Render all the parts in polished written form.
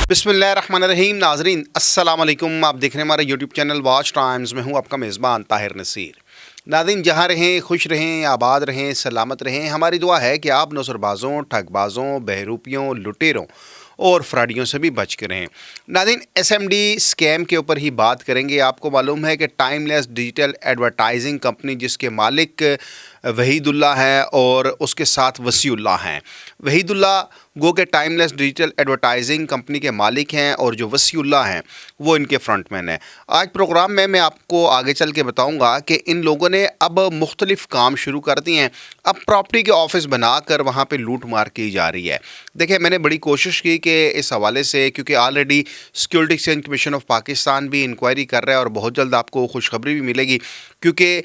बिस्मिल्लाहिर्रहमानिर्रहीम। नाजरीन अस्सलाम वालेकुम। आप देख रहे हैं हमारे यूट्यूब चैनल वॉच टाइम्स में। हूँ आपका मेज़बान ताहिर नसीर। नाज़रीन, जहाँ रहें खुश रहें, आबाद रहें, सलामत रहें। हमारी दुआ है कि आप नौसरबाज़ों, ठगबाज़ों, बहरूपियों, लुटेरों और फ्रॉडियों से भी बच के रहें। नाज़रीन, SMD स्कैम के ऊपर ही बात करेंगे। आपको मालूम है कि टाइमलेस डिजिटल एडवर्टाइजिंग कंपनी जिसके मालिक वहीदुल्ला हैं और उसके साथ वसीउल्लाह हैं। वहीदुल्ला गो के टाइमलेस डिजिटल एडवर्टाइजिंग कंपनी के मालिक हैं और जो वसीउल्लाह हैं वो इनके फ्रंटमैन हैं। आज प्रोग्राम में मैं आपको आगे चल के बताऊंगा कि इन लोगों ने अब मुख्तलिफ काम शुरू कर दिए हैं। अब प्रॉपर्टी के ऑफिस बनाकर वहाँ पे लूट मार की जा रही है। देखिए, मैंने बड़ी कोशिश की कि इस हवाले से, क्योंकि already security exchange commission of Pakistan भी इंक्वायरी कर रहा है और बहुत जल्द आपको खुशखबरी भी मिलेगी, क्योंकि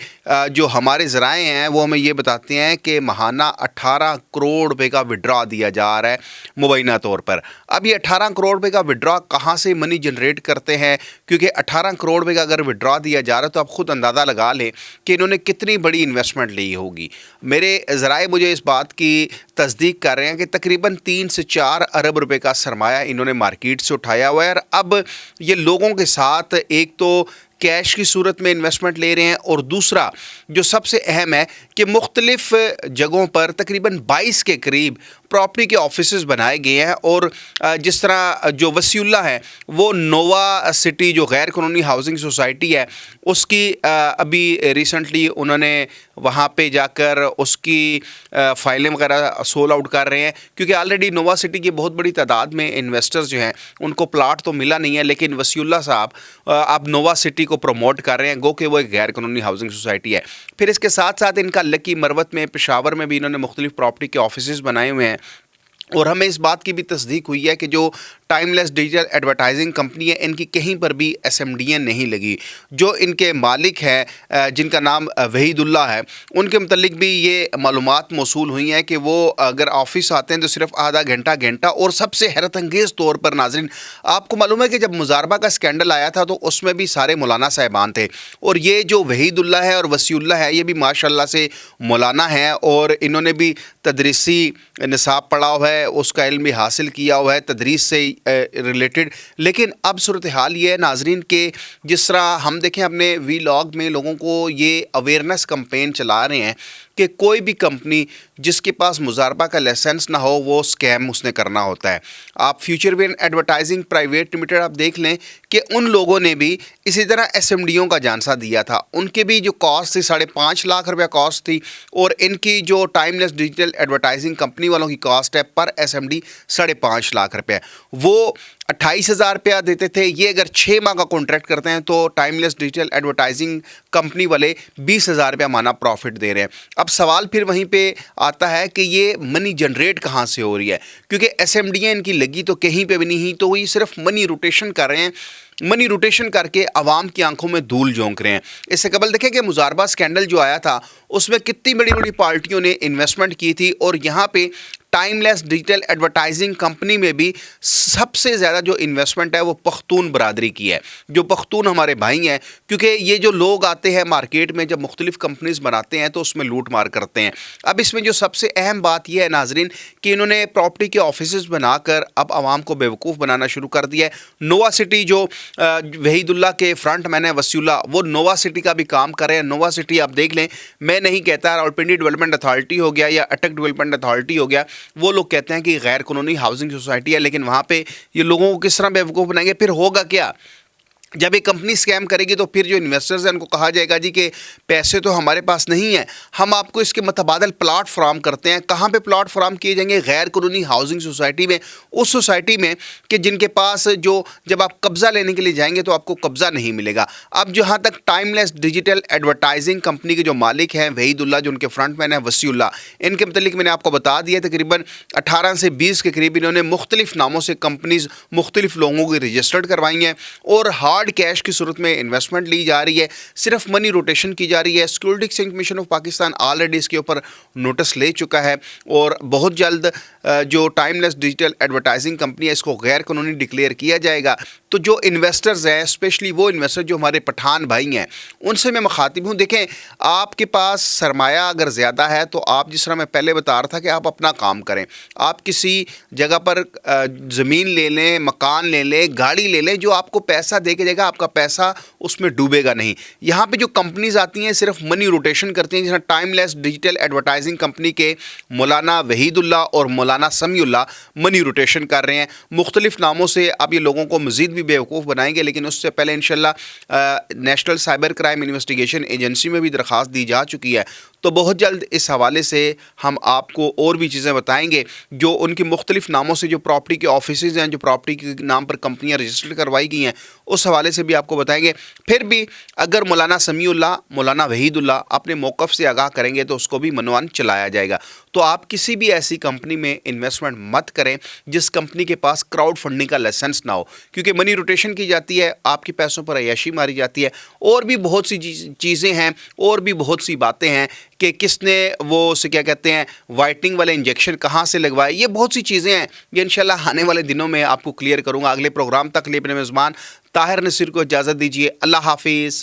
जो हमारे ज़राए हैं वो हमें ये बताते हैं कि माहाना 18 करोड़ रुपए का विड्रॉ दिया जा रहा है मुबैना तौर पर। अब ये 18 करोड़ रुपए का विड्रॉ कहाँ से मनी जनरेट करते हैं, क्योंकि 18 करोड़ रुपए का अगर विड्रॉ दिया जा रहा है तो आप ख़ुद अंदाज़ा लगा लें कि इन्होंने कितनी बड़ी इन्वेस्टमेंट ली होगी। मेरे ज़राए मुझे इस बात की तस्दीक कर रहे हैं कि तकरीबन 3 से 4 अरब रुपए का सरमाया इन्होंने मार्केट से उठाया हुआ है। और अब ये लोगों के साथ एक तो कैश की सूरत में इन्वेस्टमेंट ले रहे हैं और दूसरा जो सबसे अहम है कि मुख्तलिफ जगहों पर तकरीबन 22 के करीब प्रॉपर्टी के ऑफिसेज बनाए गए हैं। और जिस तरह जो वसीउल्लाह है वो नोवा सिटी जो गैर कानूनी हाउसिंग सोसाइटी है उसकी अभी रिसेंटली उन्होंने वहाँ पे जाकर उसकी फाइलें वगैरह सोल आउट कर रहे हैं, क्योंकि ऑलरेडी नोवा सिटी की बहुत बड़ी तादाद में इन्वेस्टर्स जो हैं उनको प्लाट तो मिला नहीं है, लेकिन वसीउल्लाह साहब अब नोवा सिटी को प्रमोट कर रहे हैं, गो कि वो एक गैर कानूनी हाउसिंग सोसाइटी है। फिर इसके साथ साथ इनका लकी मरवत में, पेशावर में भी इन्होंने मुख्तलिफ प्रॉपर्टी के ऑफिसेज बनाए हुए हैं। और हमें इस बात की भी तस्दीक हुई है कि जो टाइमलेस डिजिटल एडवर्टाइजिंग कंपनी है इनकी कहीं पर भी SMD नहीं लगी। जो इनके मालिक हैं जिनका नाम वहीदुल्ला है, उनके मुतल्लिक भी ये मालूमात मौसूल हुई हैं कि वो अगर ऑफिस आते हैं तो सिर्फ आधा घंटा। और सबसे हैरत अंगेज़ तौर पर नाज़रीन, आपको मालूम है कि जब मुजारबा का स्कैंडल आया था तो उसमें भी सारे मौलाना साहिबान थे, और ये जो वहीदुल्ला है और वसीउल्लाह है ये भी माशाल्लाह से मौलाना है और इन्होंने भी तदरीसी निसाब पढ़ा हुआ है, उसका इल्म भी हासिल किया हुआ है तदरीस से रिलेटेड। लेकिन अब सूरत हाल ये है नाजरीन के जिस तरह हम देखें अपने वीलॉग में लोगों को ये अवेयरनेस कैंपेन चला रहे हैं कि कोई भी कंपनी जिसके पास मुजारबा का लाइसेंस ना हो वो स्कैम उसने करना होता है। आप future win advertising private limited आप देख लें कि उन लोगों ने भी इसी तरह SMDओं का झांसा दिया था। उनके भी जो कॉस्ट थी 5.5 लाख रुपया कॉस्ट थी, और इनकी जो टाइमलेस डिजिटल एडवर्टाइजिंग कंपनी वालों की कॉस्ट है पर SMD 5.5 लाख रुपया। वो 28,000 रुपया देते थे। ये अगर 6 माह का कॉन्ट्रैक्ट करते हैं तो टाइमलेस डिजिटल एडवर्टाइजिंग कंपनी वाले 20,000 रुपया माना प्रॉफिट दे रहे हैं। अब सवाल फिर वहीं पे आता है कि ये मनी जनरेट कहाँ से हो रही है, क्योंकि SMD इनकी लगी तो कहीं पे भी नहीं, तो ये सिर्फ मनी रोटेशन कर रहे हैं। मनी रोटेशन करके आवाम की आंखों में धूल झोंक रहे हैं। इससे कबल देखें कि मुजारबा स्कैंडल जो आया था उसमें कितनी बड़ी बड़ी पार्टियों ने इन्वेस्टमेंट की थी, और यहाँ पे टाइमलेस डिजिटल एडवर्टाइजिंग कंपनी में भी सबसे ज़्यादा जो इन्वेस्टमेंट है वो पख्तून बरादरी की है, जो पख्तून हमारे भाई हैं। क्योंकि ये जो लोग आते हैं मार्केट में जब मुख्तलिफ कंपनीज बनाते हैं तो उसमें लूट मार करते हैं। अब इसमें जो सबसे अहम बात यह है नाजरीन कि इन्होंने प्रॉपर्टी के ऑफिस बनाकर अब आवाम को बेवकूफ़ बनाना शुरू कर दिया है। नोवा सिटी जो वहीदुल्ला के फ्रंट मैन है वसीउल्लाह, वो नोवा सिटी का भी काम कर रहे हैं। नोवा सिटी आप देख लें, मैं नहीं कहता रावलपिंडी डेवलपमेंट अथॉरिटी हो गया या अटक डेवलपमेंट अथॉरिटी हो गया, वो लोग कहते हैं कि गैर कानूनी हाउसिंग सोसाइटी है, लेकिन वहाँ पे ये लोगों को किस तरह बेवकूफ़ बनाएंगे। फिर होगा क्या, जब एक कंपनी स्कैम करेगी तो फिर जो इन्वेस्टर्स हैं उनको कहा जाएगा जी कि पैसे तो हमारे पास नहीं है, हम आपको इसके मतबादल प्लाट फराम करते हैं। कहाँ पे प्लाट फराम किए जाएंगे? गैर कानूनी हाउसिंग सोसाइटी में, उस सोसाइटी में कि जिनके पास जो जब आप कब्ज़ा लेने के लिए जाएंगे तो आपको कब्ज़ा नहीं मिलेगा। अब जहाँ तक टाइमलेस डिजिटल एडवर्टाइजिंग कंपनी के जो मालिक हैं वहीदुल्ला, जो उनके फ्रंटमैन हैं वसीउल्लाह, इनके मतलब मैंने आपको बता दिया तकरीबन 18 से 20 के करीब इन्होंने मुख्तलिफ नामों से कंपनीज़ मुख्तलिफ लोगों की रजिस्टर्ड करवाई हैं, और हार्ड हार्ड कैश की सूरत में इन्वेस्टमेंट ली जा रही है, सिर्फ मनी रोटेशन की जा रही है। Security exchange commission of Pakistan already इसके ऊपर नोटिस ले चुका है और बहुत जल्द जो टाइमलेस डिजिटल एडवर्टाइजिंग कंपनी है इसको गैर कानूनी डिक्लेयर किया जाएगा। तो जो इन्वेस्टर्स हैं, स्पेशली वो इन्वेस्टर जो हमारे पठान भाई हैं, उनसे मैं मुखातिब हूँ। देखें, आपके पास सरमाया अगर ज़्यादा है तो आप, जिस तरह मैं पहले बता रहा था, कि आप अपना काम करें। आप किसी जगह पर ज़मीन ले लें, मकान ले लें, गाड़ी ले लें, जो आपको पैसा दे के जाएगा, आपका पैसा उसमें डूबेगा नहीं। यहाँ पे जो कंपनीज आती हैं सिर्फ मनी रोटेशन करती हैं, जैसे टाइमलेस डिजिटल एडवर्टाइजिंग कंपनी के मौलाना वहीदुल्लाह और मौलाना समीउल्लाह मनी रोटेशन कर रहे हैं मुख्तलिफ नामों से। अब ये लोगों को मज़ीद भी बेवकूफ़ बनाएंगे, लेकिन उससे पहले इंशाल्लाह national cyber crime investigation agency में भी दरख्वास्त दी जा चुकी है। तो बहुत जल्द इस हवाले से हम आपको और भी चीज़ें बताएंगे। जो उनकी मुख्तलिफ नामों से जो प्रॉपर्टी के ऑफिसेज हैं, जो प्रॉपर्टी के नाम पर कंपनियां रजिस्टर करवाई गई हैं, उस हवाले से भी आपको बताएंगे। फिर भी अगर मौलाना समीउल्लाह, मौलाना वहीदुल्लाह अपने मौक़िफ़ से आगाह करेंगे तो उसको भी मनवान चलाया जाएगा। तो आप किसी भी ऐसी कंपनी में इन्वेस्टमेंट मत करें जिस कंपनी के पास क्राउड फंडिंग का लाइसेंस ना हो, क्योंकि मनी रोटेशन की जाती है, आपके पैसों पर अय्याशी मारी जाती है। और भी बहुत सी चीज़ें हैं, और भी बहुत सी बातें हैं कि किसने वो उसे क्या कहते हैं वाइटनिंग वाले इंजेक्शन कहाँ से लगवाए। ये बहुत सी चीज़ें हैं, ये इंशाल्लाह आने वाले दिनों में आपको क्लियर करूँगा। अगले प्रोग्राम तक लिए अपने मेज़बान ताहिर नसीर को इजाज़त दीजिए। अल्लाह हाफिज़।